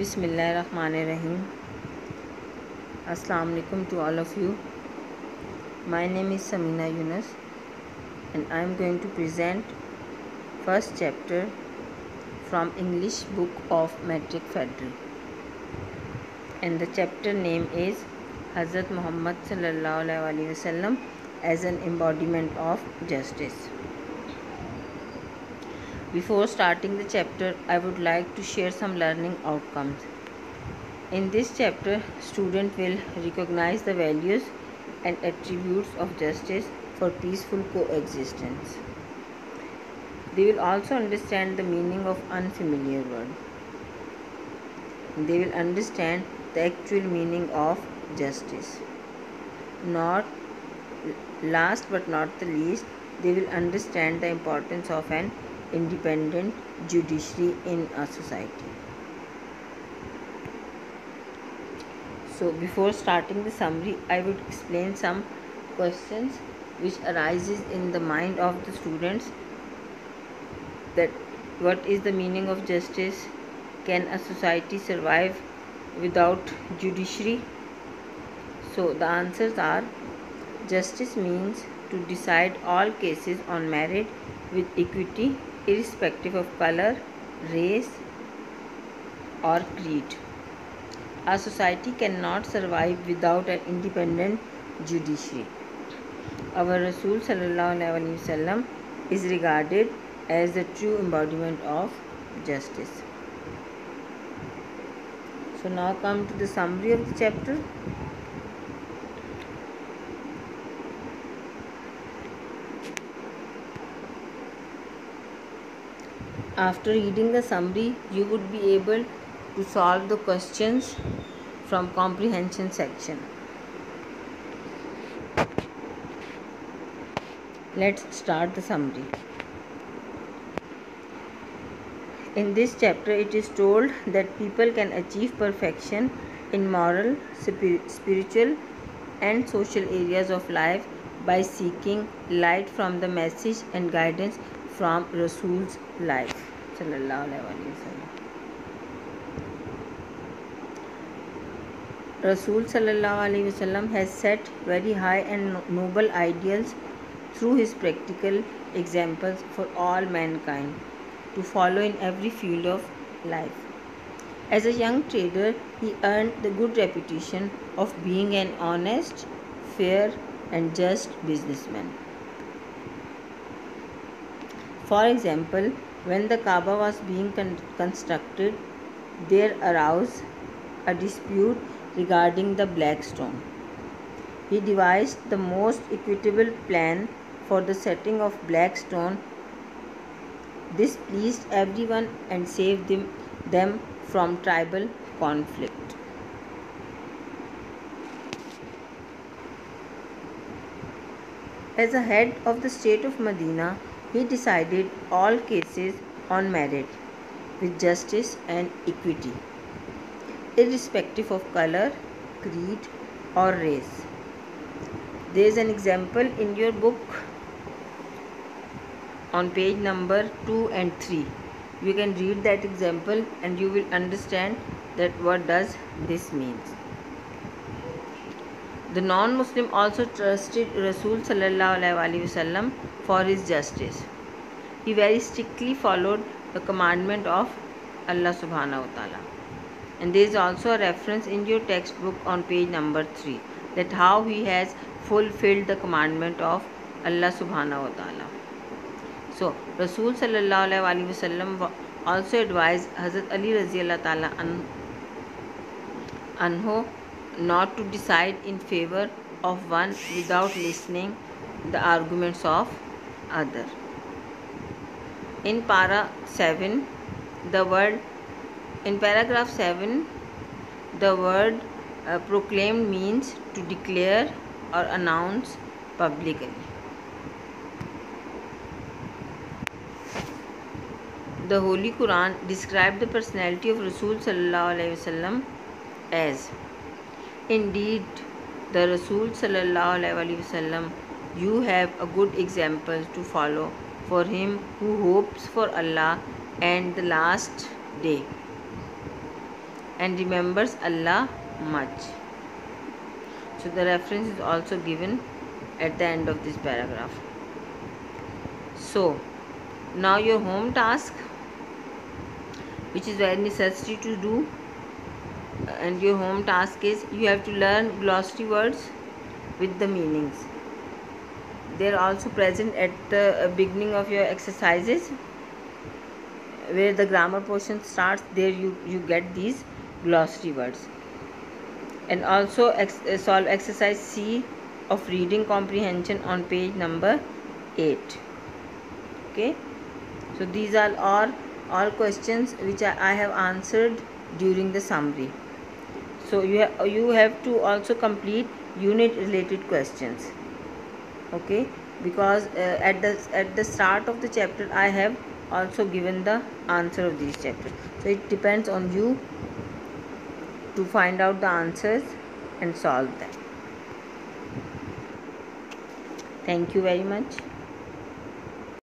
Bismillahirrahmanirrahim. Assalamu alaikum to all of you. My name is Samina Yunus and I am going to present first chapter from English book of Metric Federal. And the chapter name is Hazrat Muhammad sallallahu alaihi wasallam as an embodiment of justice. Before starting the chapter, I would like to share some learning outcomes. In this chapter, student will recognize the values and attributes of justice for peaceful coexistence. They will also understand the meaning of unfamiliar word. They will understand the actual meaning of justice. Not last but not the least, they will understand the importance of an independent judiciary in a society. So before starting the summary, I would explain some questions which arises in the mind of the students, that what is the meaning of justice? Can a society survive without judiciary? So the answers are: justice means to decide all cases on merit with equity, irrespective of color, race or creed. A society cannot survive without an independent judiciary. Our Rasul sallallahu alaihi wasallam is regarded as the true embodiment of justice. So now come to the summary of the chapter. After reading the summary, you would be able to solve the questions from comprehension section. Let's start the summary. In this chapter, it is told that people can achieve perfection in moral, spiritual and social areas of life by seeking light from the message and guidance from Rasul's life. Rasul sallallahu alaihi wasallam has set very high and noble ideals through his practical examples for all mankind to follow in every field of life. As a young trader, he earned the good reputation of being an honest, fair and just businessman. For example, when the Kaaba was being constructed, there arose a dispute regarding the black stone. He devised the most equitable plan for the setting of black stone. This pleased everyone and saved them from tribal conflict. As a head of the state of Medina, he decided all cases on merit with justice and equity, irrespective of color, creed or race. There is an example in your book on page number 2 and 3. You can read that example and you will understand that what does this means. The non-Muslim also trusted Rasul sallallahu alaihi wasallam for his justice. He very strictly followed the commandment of Allah subhanahu wa ta'ala. And there is also a reference in your textbook on page number 3 that how he has fulfilled the commandment of Allah subhanahu wa ta'ala. So Rasul sallallahu alaihi wasallam also advised Hazrat Ali radhiyallahu ta'ala anhu not to decide in favor of one without listening the arguments of other. In paragraph 7, the word proclaimed means to declare or announce publicly. The Holy Quran described the personality of Rasul sallallahu alaihi wasallam as: indeed, the Rasul sallallahu alaihi wasallam, you have a good example to follow for him who hopes for Allah and the last day, and remembers Allah much. So the reference is also given at the end of this paragraph. So now your home task, which is very necessary to do, and your home task is you have to learn glossary words with the meanings. They are also present at the beginning of your exercises, where the grammar portion starts. There you get these glossary words. And also solve exercise C of reading comprehension on page number 8. Okay, so these are all questions which I have answered during the summary. So you have to also complete unit related questions. Okay, because at the start of the chapter I have also given the answer of these chapters. So it depends on you to find out the answers and solve them. Thank you very much.